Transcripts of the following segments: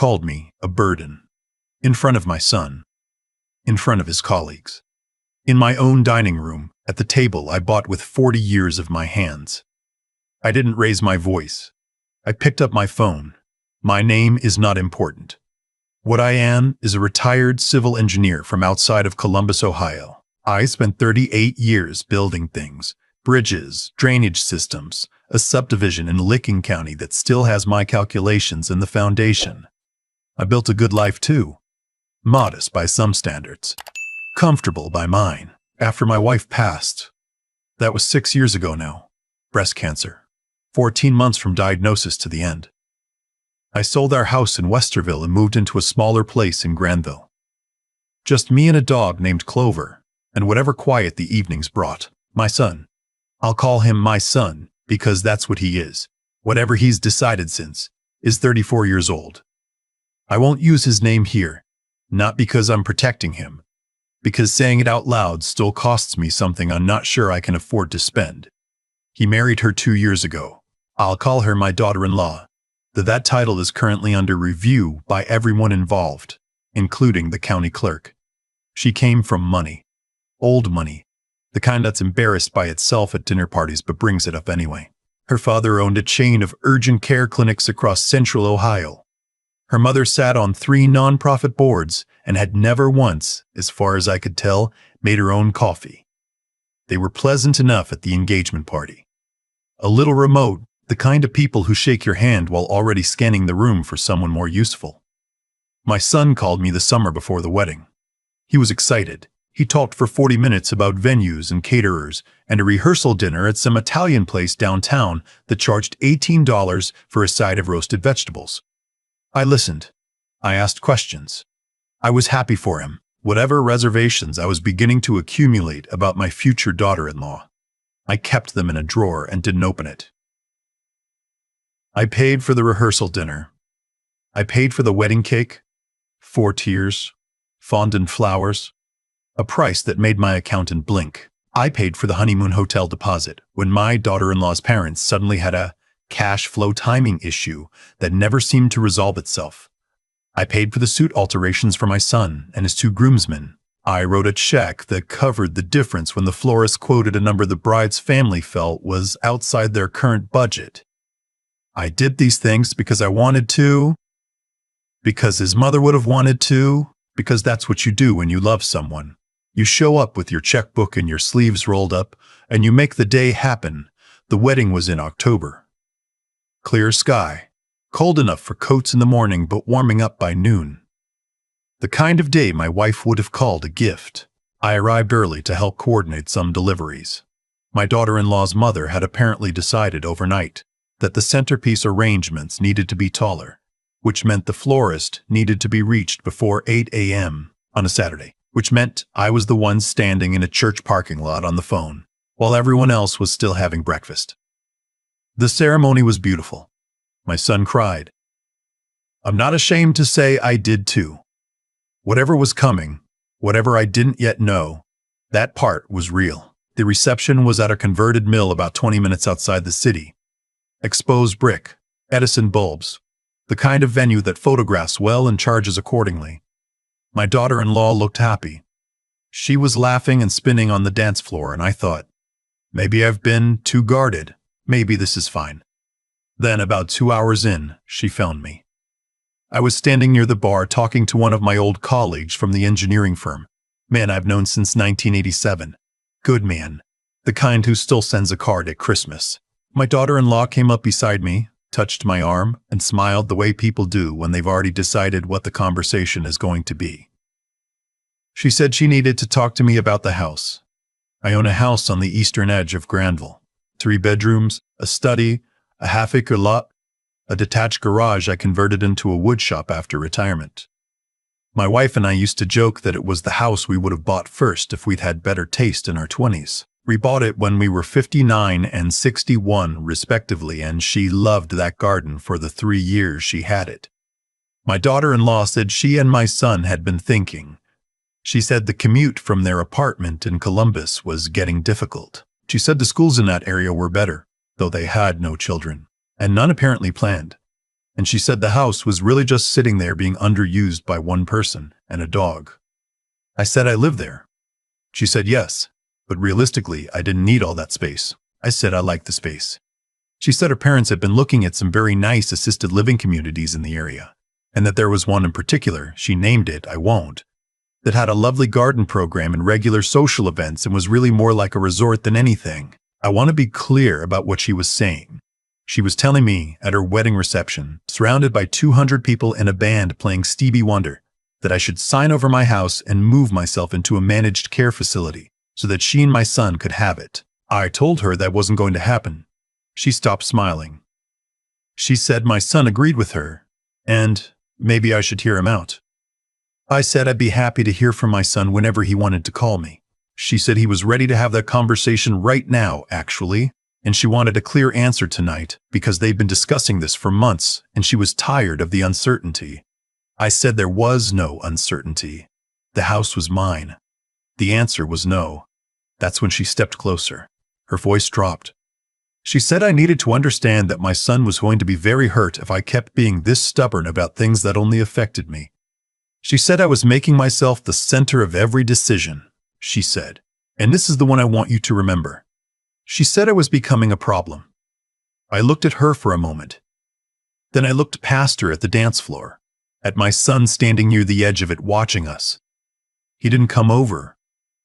called me a burden. In front of my son. In front of his colleagues. In my own dining room, at the table I bought with 40 years of my hands. I didn't raise my voice. I picked up my phone. My name is not important. What I am is a retired civil engineer from outside of Columbus, Ohio. I spent 38 years building things, bridges, drainage systems, a subdivision in Licking County that still has my calculations in the foundation. I built a good life too. Modest by some standards. Comfortable by mine. After my wife passed. That was 6 years ago now. Breast cancer. 14 months from diagnosis to the end. I sold our house in Westerville and moved into a smaller place in Granville. Just me and a dog named Clover, and whatever quiet the evenings brought. My son. I'll call him my son, because that's what he is. Whatever he's decided since, is 34 years old. I won't use his name here, not because I'm protecting him, because saying it out loud still costs me something I'm not sure I can afford to spend. He married her 2 years ago. I'll call her my daughter-in-law. That title is currently under review by everyone involved, including the county clerk. She came from money. Old money. The kind that's embarrassed by itself at dinner parties but brings it up anyway. Her father owned a chain of urgent care clinics across central Ohio. Her mother sat on 3 nonprofit boards and had never once, as far as I could tell, made her own coffee. They were pleasant enough at the engagement party. A little remote, the kind of people who shake your hand while already scanning the room for someone more useful. My son called me the summer before the wedding. He was excited. He talked for 40 minutes about venues and caterers and a rehearsal dinner at some Italian place downtown that charged $18 for a side of roasted vegetables. I listened. I asked questions. I was happy for him, whatever reservations I was beginning to accumulate about my future daughter-in-law. I kept them in a drawer and didn't open it. I paid for the rehearsal dinner. I paid for the wedding cake, 4 tiers, fondant flowers, a price that made my accountant blink. I paid for the honeymoon hotel deposit when my daughter-in-law's parents suddenly had a cash flow timing issue that never seemed to resolve itself. I paid for the suit alterations for my son and his 2 groomsmen. I wrote a check that covered the difference when the florist quoted a number the bride's family felt was outside their current budget. I did these things because I wanted to, because his mother would have wanted to, because that's what you do when you love someone. You show up with your checkbook and your sleeves rolled up, and you make the day happen. The wedding was in October. Clear sky. Cold enough for coats in the morning, but warming up by noon. The kind of day my wife would have called a gift. I arrived early to help coordinate some deliveries. My daughter-in-law's mother had apparently decided overnight that the centerpiece arrangements needed to be taller, which meant the florist needed to be reached before 8 a.m. on a Saturday, which meant I was the one standing in a church parking lot on the phone, while everyone else was still having breakfast. The ceremony was beautiful. My son cried. I'm not ashamed to say I did too. Whatever was coming, whatever I didn't yet know, that part was real. The reception was at a converted mill about 20 minutes outside the city. Exposed brick, Edison bulbs, the kind of venue that photographs well and charges accordingly. My daughter-in-law looked happy. She was laughing and spinning on the dance floor, and I thought, maybe I've been too guarded. Maybe this is fine. Then, about 2 hours in, she found me. I was standing near the bar talking to one of my old colleagues from the engineering firm. Man I've known since 1987. Good man. The kind who still sends a card at Christmas. My daughter-in-law came up beside me, touched my arm, and smiled the way people do when they've already decided what the conversation is going to be. She said she needed to talk to me about the house. I own a house on the eastern edge of Granville. 3 bedrooms, a study, a half-acre lot, a detached garage I converted into a wood shop after retirement. My wife and I used to joke that it was the house we would have bought first if we'd had better taste in our 20s. We bought it when we were 59 and 61, respectively, and she loved that garden for the 3 years she had it. My daughter-in-law said she and my son had been thinking. She said the commute from their apartment in Columbus was getting difficult. She said the schools in that area were better, though they had no children, and none apparently planned. and she said the house was really just sitting there being underused by one person and a dog. I said I live there. She said yes, but realistically, I didn't need all that space. I said I liked the space. She said her parents had been looking at some very nice assisted living communities in the area, and that there was one in particular, she named it, I won't, that had a lovely garden program and regular social events and was really more like a resort than anything. I want to be clear about what she was saying. She was telling me at her wedding reception, surrounded by 200 people and a band playing Stevie Wonder, that I should sign over my house and move myself into a managed care facility so that she and my son could have it. I told her that wasn't going to happen. She stopped smiling. She said my son agreed with her, and maybe I should hear him out. I said I'd be happy to hear from my son whenever he wanted to call me. She said he was ready to have that conversation right now, actually, and she wanted a clear answer tonight because they'd been discussing this for months and she was tired of the uncertainty. I said there was no uncertainty. The house was mine. The answer was no. That's when she stepped closer. Her voice dropped. She said I needed to understand that my son was going to be very hurt if I kept being this stubborn about things that only affected me. She said I was making myself the center of every decision, she said, and this is the one I want you to remember. She said I was becoming a problem. I looked at her for a moment. Then I looked past her at the dance floor, at my son standing near the edge of it watching us. He didn't come over.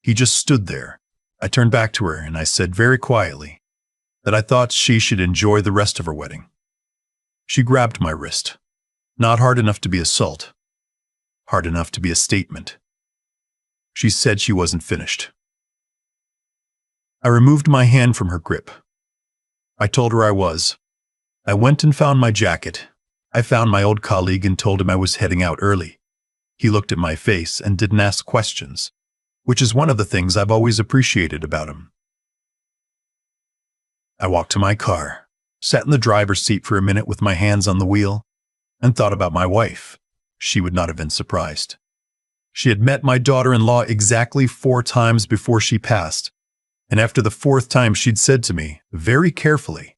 He just stood there. I turned back to her and I said very quietly that I thought she should enjoy the rest of her wedding. She grabbed my wrist. Not hard enough to be assault. Hard enough to be a statement. She said she wasn't finished. I removed my hand from her grip. I told her I was. I went and found my jacket. I found my old colleague and told him I was heading out early. He looked at my face and didn't ask questions, which is one of the things I've always appreciated about him. I walked to my car, sat in the driver's seat for a minute with my hands on the wheel, and thought about my wife. She would not have been surprised. She had met my daughter-in-law exactly 4 times before she passed, and after the 4th time she'd said to me, very carefully,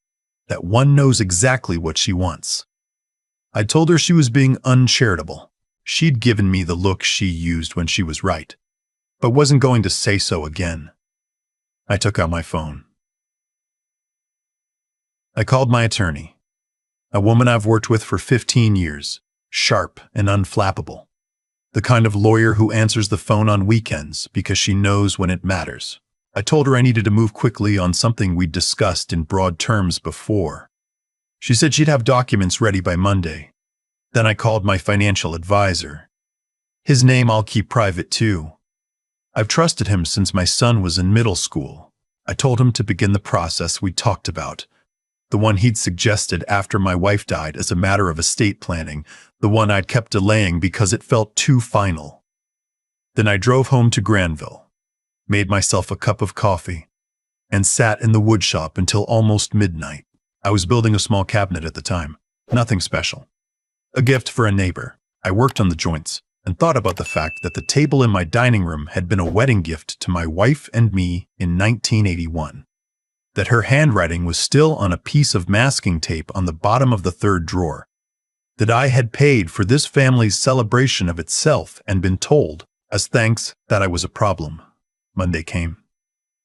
that one knows exactly what she wants. I told her she was being uncharitable. She'd given me the look she used when she was right, but wasn't going to say so again. I took out my phone. I called my attorney, a woman I've worked with for 15 years, sharp and unflappable, the kind of lawyer who answers the phone on weekends because she knows when it matters. I told her I needed to move quickly on something we'd discussed in broad terms before. She said she'd have documents ready by Monday. Then I called my financial advisor. His name I'll keep private too. I've trusted him since my son was in middle school. I told him to begin the process we talked about, the one he'd suggested after my wife died as a matter of estate planning, the one I'd kept delaying because it felt too final. Then I drove home to Granville, made myself a cup of coffee, and sat in the woodshop until almost midnight. I was building a small cabinet at the time, nothing special. A gift for a neighbor. I worked on the joints and thought about the fact that the table in my dining room had been a wedding gift to my wife and me in 1981. That her handwriting was still on a piece of masking tape on the bottom of the 3rd drawer. That I had paid for this family's celebration of itself and been told, as thanks, that I was a problem. Monday came.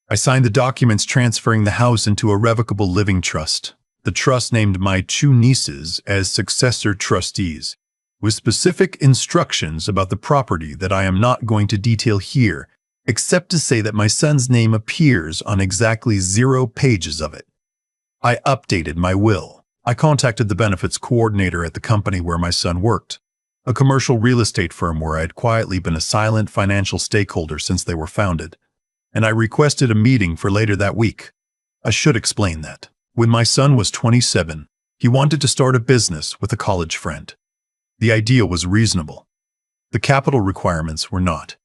I signed the documents transferring the house into a revocable living trust. The trust named my 2 nieces as successor trustees, with specific instructions about the property that I am not going to detail here, except to say that my son's name appears on exactly 0 pages of it. I updated my will. I contacted the benefits coordinator at the company where my son worked, a commercial real estate firm where I had quietly been a silent financial stakeholder since they were founded, and I requested a meeting for later that week. I should explain that. When my son was 27, he wanted to start a business with a college friend. The idea was reasonable. The capital requirements were not.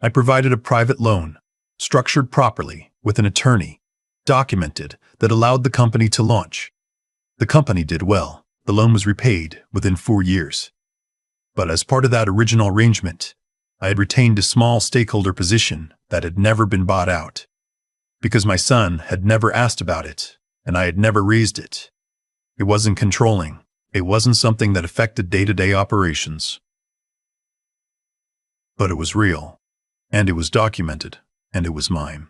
I provided a private loan, structured properly, with an attorney, documented, that allowed the company to launch. The company did well. The loan was repaid within 4 years. But as part of that original arrangement, I had retained a small stakeholder position that had never been bought out, because my son had never asked about it, and I had never raised it. It wasn't controlling. It wasn't something that affected day-to-day operations. But it was real, and it was documented, and it was mine.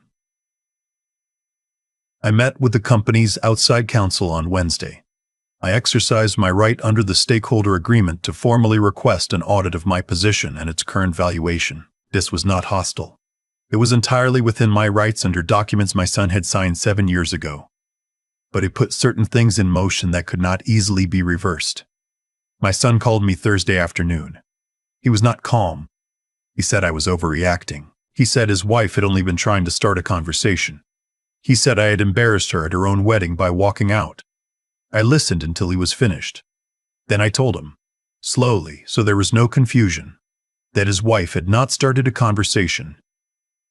I met with the company's outside counsel on Wednesday. I exercised my right under the stakeholder agreement to formally request an audit of my position and its current valuation. This was not hostile. It was entirely within my rights under documents my son had signed 7 years ago. But it put certain things in motion that could not easily be reversed. My son called me Thursday afternoon. He was not calm. He said I was overreacting. He said his wife had only been trying to start a conversation. He said I had embarrassed her at her own wedding by walking out. I listened until he was finished. Then I told him, slowly, so there was no confusion, that his wife had not started a conversation.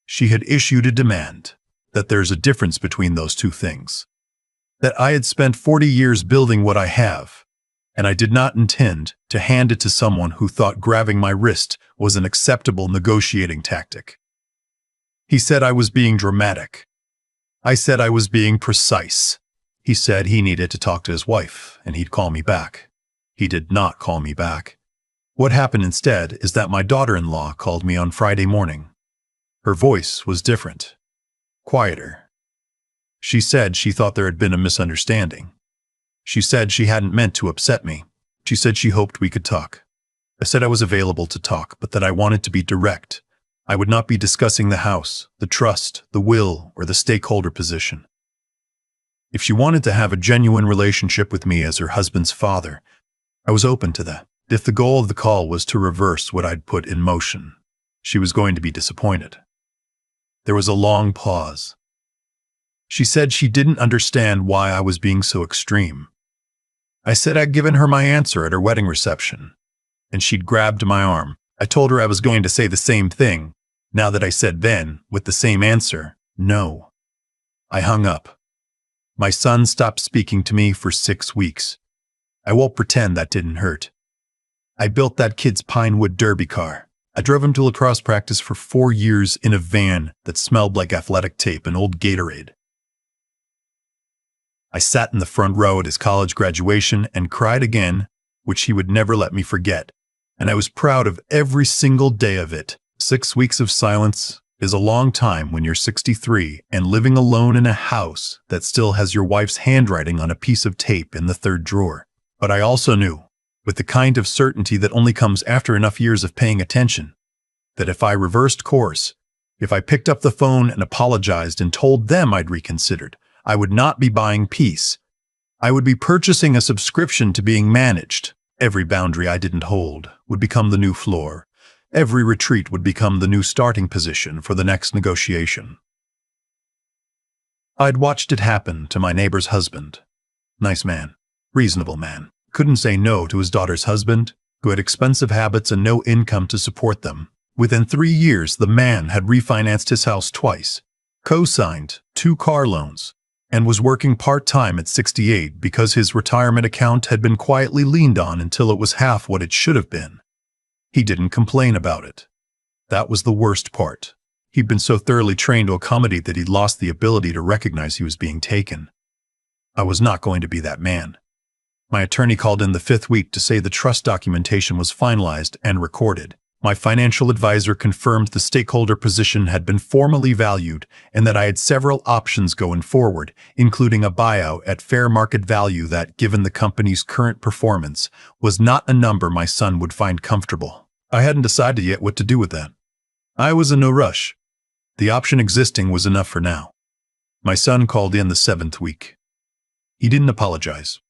She had issued a demand, that there's a difference between those two things. That I had spent 40 years building what I have, and I did not intend to hand it to someone who thought grabbing my wrist was an acceptable negotiating tactic. He said I was being dramatic. I said I was being precise. He said he needed to talk to his wife, and he'd call me back. He did not call me back. What happened instead is that my daughter-in-law called me on Friday morning. Her voice was different, quieter. She said she thought there had been a misunderstanding. She said she hadn't meant to upset me. She said she hoped we could talk. I said I was available to talk, but that I wanted to be direct. I would not be discussing the house, the trust, the will, or the stakeholder position. If she wanted to have a genuine relationship with me as her husband's father, I was open to that. If the goal of the call was to reverse what I'd put in motion, she was going to be disappointed. There was a long pause. She said she didn't understand why I was being so extreme. I said I'd given her my answer at her wedding reception, and she'd grabbed my arm. I told her I was going to say the same thing, now that I said then, with the same answer, no. I hung up. My son stopped speaking to me for 6 weeks. I won't pretend that didn't hurt. I built that kid's Pinewood Derby car. I drove him to lacrosse practice for 4 years in a van that smelled like athletic tape and old Gatorade. I sat in the front row at his college graduation and cried again, which he would never let me forget, and I was proud of every single day of it. 6 weeks of silence is a long time when you're 63 and living alone in a house that still has your wife's handwriting on a piece of tape in the third drawer. But I also knew, with the kind of certainty that only comes after enough years of paying attention, that if I reversed course, if I picked up the phone and apologized and told them I'd reconsidered, I would not be buying peace. I would be purchasing a subscription to being managed. Every boundary I didn't hold would become the new floor. Every retreat would become the new starting position for the next negotiation. I'd watched it happen to my neighbor's husband. Nice man, reasonable man. Couldn't say no to his daughter's husband, who had expensive habits and no income to support them. Within 3 years, the man had refinanced his house twice, co-signed 2 car loans, and was working part-time at 68 because his retirement account had been quietly leaned on until it was half what it should have been. He didn't complain about it. That was the worst part. He'd been so thoroughly trained to accommodate that he'd lost the ability to recognize he was being taken. I was not going to be that man. My attorney called in the 5th week to say the trust documentation was finalized and recorded. My financial advisor confirmed the stakeholder position had been formally valued and that I had several options going forward, including a buyout at fair market value that, given the company's current performance, was not a number my son would find comfortable. I hadn't decided yet what to do with that. I was in no rush. The option existing was enough for now. My son called in the 7th week. He didn't apologize.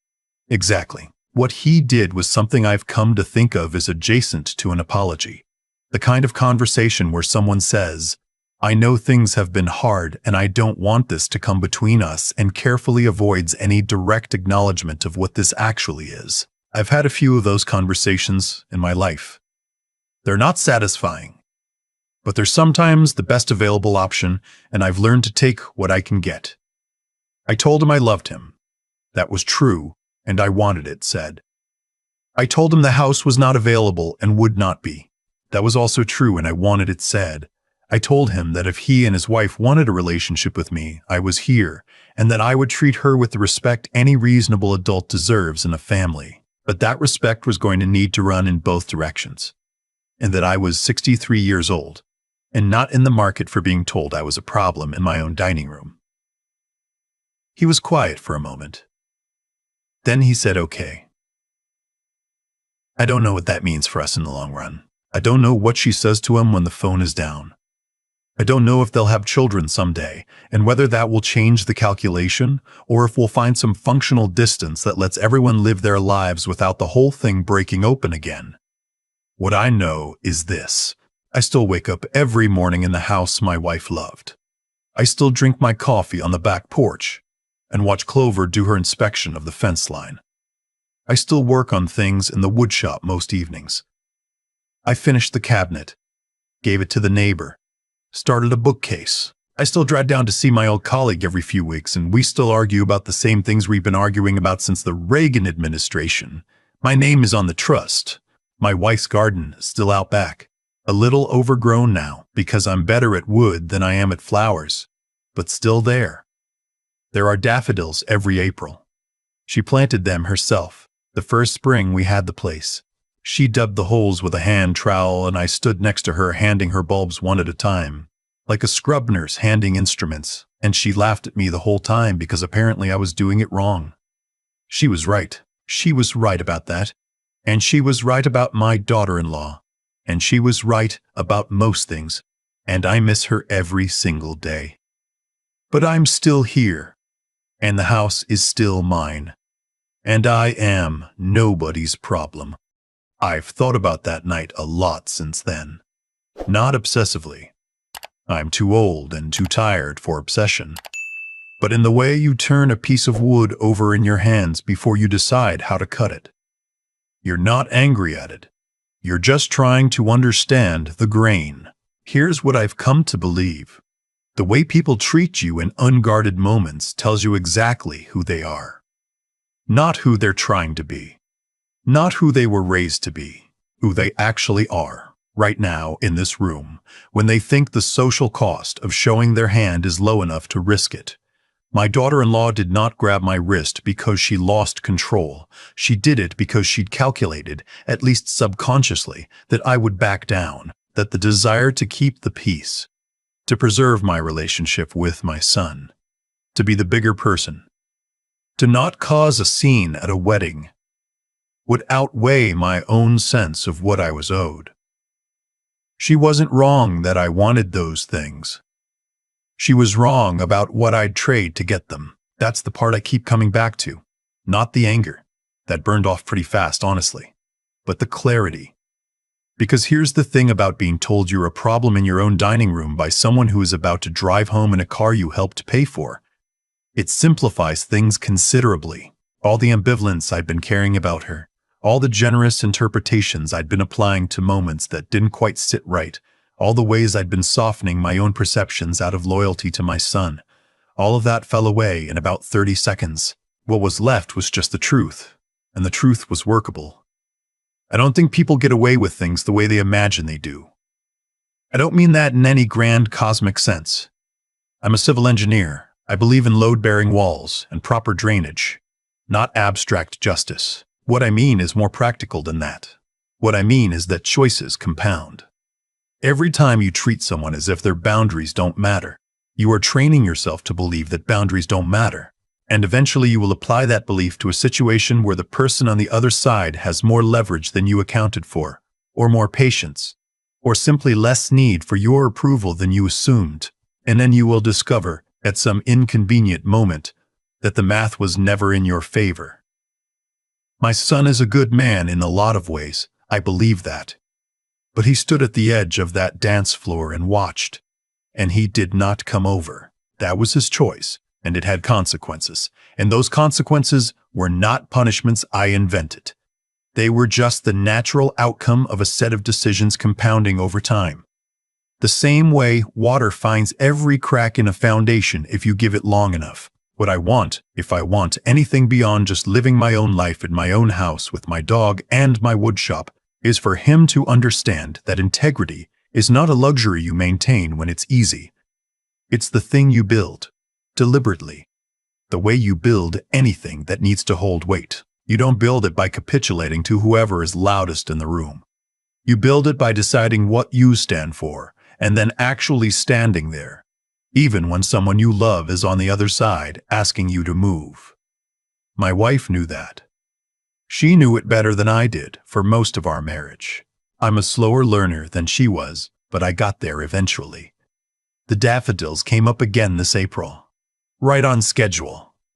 Exactly. What he did was something I've come to think of as adjacent to an apology. The kind of conversation where someone says, "I know things have been hard and I don't want this to come between us," and carefully avoids any direct acknowledgement of what this actually is. I've had a few of those conversations in my life. They're not satisfying, but they're sometimes the best available option, and I've learned to take what I can get. I told him I loved him. That was true, and I wanted it said. I told him the house was not available and would not be. That was also true, and I wanted it said. I told him that if he and his wife wanted a relationship with me, I was here, and that I would treat her with the respect any reasonable adult deserves in a family. But that respect was going to need to run in both directions, and that I was 63 years old, and not in the market for being told I was a problem in my own dining room. He was quiet for a moment. Then he said, "Okay. I don't know what that means for us in the long run. I don't know what she says to him when the phone is down. I don't know if they'll have children someday, and whether that will change the calculation, or if we'll find some functional distance that lets everyone live their lives without the whole thing breaking open again. What I know is this. I still wake up every morning in the house my wife loved. I still drink my coffee on the back porch and watch Clover do her inspection of the fence line. I still work on things in the wood shop most evenings. I finished the cabinet, gave it to the neighbor, started a bookcase. I still drive down to see my old colleague every few weeks, and we still argue about the same things we've been arguing about since the Reagan administration. My name is on the trust. My wife's garden is still out back. A little overgrown now because I'm better at wood than I am at flowers, but still there. There are daffodils every April. She planted them herself, the first spring we had the place. She dubbed the holes with a hand trowel, and I stood next to her handing her bulbs one at a time, like a scrub nurse handing instruments, and she laughed at me the whole time because apparently I was doing it wrong. She was right. She was right about that. And she was right about my daughter-in-law. And she was right about most things, and I miss her every single day. But I'm still here, and the house is still mine, and I am nobody's problem. I've thought about that night a lot since then. Not obsessively. I'm too old and too tired for obsession. But in the way you turn a piece of wood over in your hands before you decide how to cut it. You're not angry at it. You're just trying to understand the grain. Here's what I've come to believe. The way people treat you in unguarded moments tells you exactly who they are. Not who they're trying to be. Not who they were raised to be. Who they actually are, right now in this room, when they think the social cost of showing their hand is low enough to risk it. My daughter-in-law did not grab my wrist because she lost control. She did it because she'd calculated, at least subconsciously, that I would back down, that the desire to keep the peace, to preserve my relationship with my son, to be the bigger person, to not cause a scene at a wedding, would outweigh my own sense of what I was owed. She wasn't wrong that I wanted those things. She was wrong about what I'd trade to get them. That's the part I keep coming back to. Not the anger. That burned off pretty fast, honestly. But the clarity. Because here's the thing about being told you're a problem in your own dining room by someone who is about to drive home in a car you helped pay for. It simplifies things considerably. All the ambivalence I'd been carrying about her, all the generous interpretations I'd been applying to moments that didn't quite sit right, all the ways I'd been softening my own perceptions out of loyalty to my son, all of that fell away in about 30 seconds. What was left was just the truth, and the truth was workable. I don't think people get away with things the way they imagine they do. I don't mean that in any grand cosmic sense. I'm a civil engineer. I believe in load-bearing walls and proper drainage, not abstract justice. What I mean is more practical than that. What I mean is that choices compound. Every time you treat someone as if their boundaries don't matter, you are training yourself to believe that boundaries don't matter. And eventually you will apply that belief to a situation where the person on the other side has more leverage than you accounted for, or more patience, or simply less need for your approval than you assumed. And then you will discover, at some inconvenient moment, that the math was never in your favor. My son is a good man in a lot of ways, I believe that. But he stood at the edge of that dance floor and watched, and he did not come over. That was his choice, and it had consequences, and those consequences were not punishments I invented. They were just the natural outcome of a set of decisions compounding over time. The same way water finds every crack in a foundation if you give it long enough. What I want, if I want anything beyond just living my own life in my own house with my dog and my woodshop, is for him to understand that integrity is not a luxury you maintain when it's easy. It's the thing you build, deliberately, the way you build anything that needs to hold weight. You don't build it by capitulating to whoever is loudest in the room. You build it by deciding what you stand for, and then actually standing there, even when someone you love is on the other side asking you to move. My wife knew that. She knew it better than I did for most of our marriage. I'm a slower learner than she was, but I got there eventually. The daffodils came up again this April. Right on schedule.